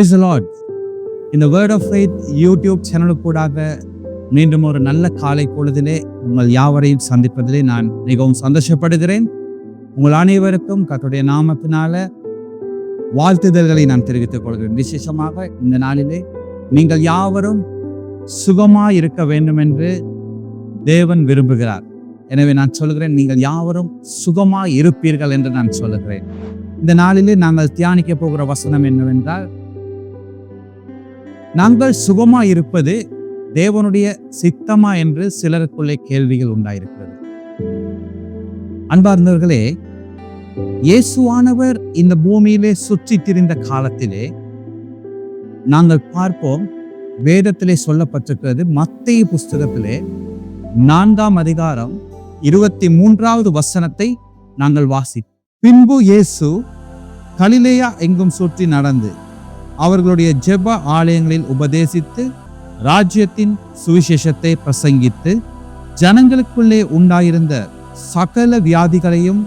Praise the Lord. இந்த word of faith YouTube சேனலுக்கூடாக மீண்டும் ஒரு நல்ல காலை பொழுதிலே உங்கள் யாவரையும் சந்திப்பதிலே நான் மிகவும் சந்தோஷப்படுகிறேன். உங்கள் அனைவருக்கும் கர்த்தருடைய நாமத்தினால வாழ்த்துதல்களை நான் தெரிவித்துக் கொள்கிறேன். விசேஷமாக இந்த நாளிலே நீங்கள் யாவரும் சுகமாய் இருக்க வேண்டும் என்று தேவன் விரும்புகிறார். எனவே நான் சொல்கிறேன், நீங்கள் யாவரும் சுகமாய் இருப்பீர்கள் என்று நான் சொல்லுகிறேன். இந்த நாளிலே நாங்கள் தியானிக்க போகிற வசனம் என்னவென்றால், நாங்கள் சுகமாய் இருப்பது தேவனுடைய சித்தமா என்று சிலருக்குள்ளே கேள்விகள் உண்டாயிருக்கிறது. அன்பார்ந்தவர்களே, இயேசுவானவர் இந்த பூமியிலே சுற்றி திரிந்த காலத்திலே நாங்கள் பார்ப்போம், வேதத்திலே சொல்லப்பட்டிருக்கிறது. மத்தேயு புஸ்தகத்திலே 4ஆம் அதிகாரம் 23வது வசனத்தை நாங்கள் வாசிப்போம். பின்பு இயேசு கலிலேயா எங்கும் சுற்றி நடந்து அவர்களுடைய ஜெப ஆலயங்களில் உபதேசித்து ராஜ்யத்தின் சுவிசேஷத்தை பிரசங்கித்து ஜனங்களுக்குள்ளே உண்டாயிருந்த சகல வியாதிகளையும்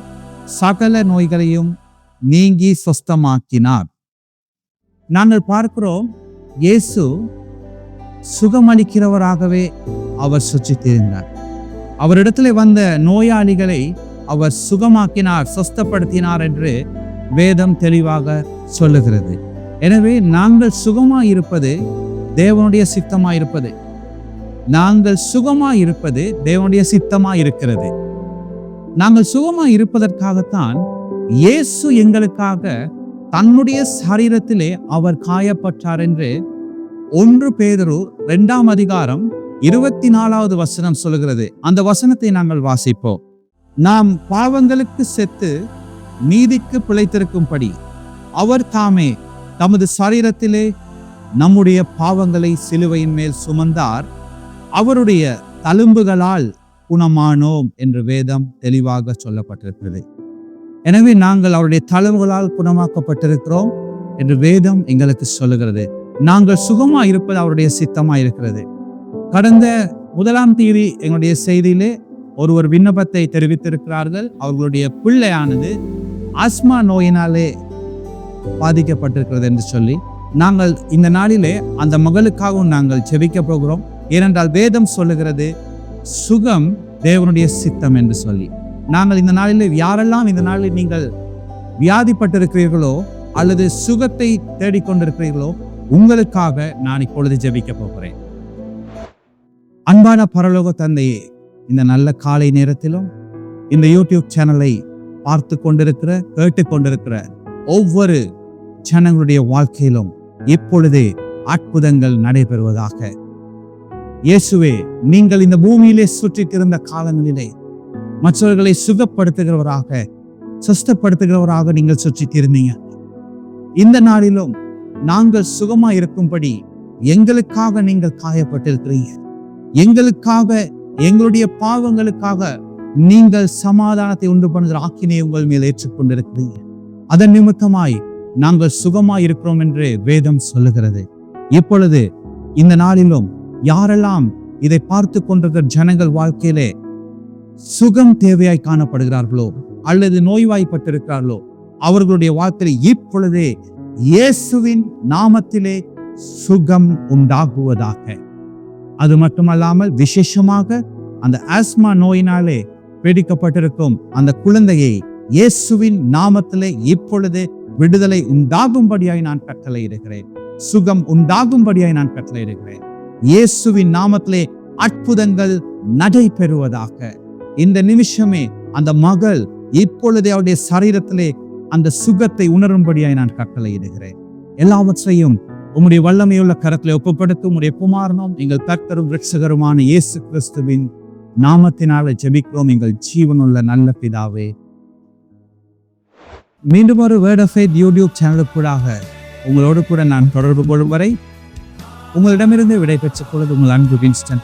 சகல நோய்களையும் நீங்கி சொஸ்தமாக்கினார். நாங்கள் பார்க்கிறோம், இயேசு சுகமளிக்கிறவராகவே அவர் சுற்றி திரிந்தார். அவரிடத்துல வந்த நோயாளிகளை அவர் சுகமாக்கினார், சொஸ்தப்படுத்தினார் என்று வேதம் தெளிவாக சொல்லுகிறது. எனவே நாங்கள் சுகமாய் இருப்பது தேவனுடைய சித்தமாய் இருப்பது. நாங்கள் சுகமாய் இருப்பது தேவனுடைய சித்தமாய் இருக்கிறது. நாங்கள் சுகமாய் இருப்பதற்காகத்தான் இயேசு எங்களுக்காக தன்னுடைய சரீரத்திலே அவர் காயப்பட்டார் என்று 1 பேதுரு 2ஆம் அதிகாரம் 24வது வசனம் சொல்லுகிறது. அந்த வசனத்தை நாங்கள் வாசிப்போம். நாம் பாவங்களுக்கு செத்து நீதிக்கு பிழைத்திருக்கும்படி அவர் தாமே தமது சரீரத்திலே நம்முடைய பாவங்களை சிலுவையின் மேல் சுமந்தார், அவருடைய தழும்புகளால் குணமானோம் என்று வேதம் தெளிவாக சொல்லப்பட்டிருக்கிறது. எனவே நாங்கள் அவருடைய தழும்புகளால் குணமாக்கப்பட்டிருக்கிறோம் என்று வேதம் எங்களுக்கு சொல்லுகிறது. நாங்கள் சுகமா இருப்பது அவருடைய சித்தமா இருக்கிறது. கடந்த 1ஆம் தேதி எங்களுடைய செய்தியிலே ஒருவர் விண்ணப்பத்தை தெரிவித்திருக்கிறார்கள். அவர்களுடைய பிள்ளையானது ஆஸ்மா நோயினாலே பாதிக்கப்பட்டிருக்கிறது என்று சொல்லி, நாங்கள் இந்த நாளிலே அந்த மகளுக்காகவும் நாங்கள் ஜெபிக்க போகிறோம். ஏனென்றால் வேதம் சொல்லுகிறது சுகம் தேவனுடைய சித்தம் என்று சொல்லி. நாங்கள் இந்த நாளிலே யாரெல்லாம் இந்த நாளில் நீங்கள் வியாதிப்பட்டிருக்கிறீர்களோ அல்லது சுகத்தை தேடிக்கொண்டிருக்கிறீர்களோ உங்களுக்காக நான் இப்பொழுது ஜெபிக்க போகிறேன். அன்பான பரலோக தந்தையே, இந்த நல்ல காலை நேரத்திலும் இந்த யூடியூப் சேனலை பார்த்து கொண்டிருக்கிற கேட்டுக்கொண்டிருக்கிற ஒவ்வொரு ஜனங்களுடைய வாழ்க்கையிலும் இப்பொழுதே அற்புதங்கள் நடைபெறுவதாக. இயேசுவே, நீங்கள் இந்த பூமியிலே சுற்றித்திருந்த காலங்களிலே மற்றவர்களை சுகப்படுத்துகிறவராக சுஸ்தப்படுத்துகிறவராக நீங்கள் சுற்றித்திருந்தீங்க. இந்த நாளிலும் நாங்கள் சுகமா இருக்கும்படி எங்களுக்காக நீங்கள் காயப்பட்டிருக்கிறீங்க. எங்களுக்காக, எங்களுடைய பாவங்களுக்காக நீங்கள் சமாதானத்தை உண்டு பண்ணுகிற ஆக்கினை உங்கள் மேல் ஏற்றுக்கொண்டிருக்கிறீங்க. அதன் நிமித்தமாய் நாங்கள் சுகமாய் இருக்கிறோம் என்று வேதம் சொல்லுகிறது. இப்பொழுது இந்த நாளிலும் யாரெல்லாம் இதை பார்த்து கொண்டிருக்கிற ஜனங்கள் வாழ்க்கையிலே சுகம் தேவையாய் காணப்படுகிறார்களோ அல்லது நோய்வாய்ப்பட்டிருக்கிறார்களோ அவர்களுடைய வாழ்க்கையில் இப்பொழுதே இயேசுவின் நாமத்திலே சுகம் உண்டாகுவதாக. அது மட்டுமல்லாமல் விசேஷமாக அந்த ஆஸ்மா நோயினாலே பீடிக்கப்பட்டிருக்கும் அந்த குழந்தையை இயேசுவின் நாமத்திலே இப்பொழுது விடுதலை உண்டாகும்படியாய் நான் கட்டளையிடுகிறேன். சுகம் உண்டாகும்படியாய் நான் கட்டளையிடுகிறேன். இயேசுவின் நாமத்திலே அற்புதங்கள் நடைபெறுவதாக. இந்த நிமிஷமே அந்த மகள் இப்பொழுதே அவருடைய சரீரத்திலே அந்த சுகத்தை உணரும்படியாய் நான் கட்டளையிடுகிறேன். எல்லாவற்றையும் உம்முடைய வல்லமையுள்ள கரத்திலே ஒப்புப்படுத்தும் உம்முடைய குமாரனும் எங்கள் கர்த்தரும் இரட்சகருமான இயேசு கிறிஸ்துவின் நாமத்தினால ஜெபிக்கிறோம் எங்கள் ஜீவனுள்ள நல்ல பிதாவே. மீண்டும் ஒரு வேர்ட் ஆஃப் ஃபெய்த் யூடியூப் சேனலுக்கூடாக உங்களோடு கூட நான் தொடர்பு கொள்ளும் வரை உங்களிடமிருந்து விடை பெற்றுக் கொள்வது உங்கள் அன்பு வின்ஸ்டன்.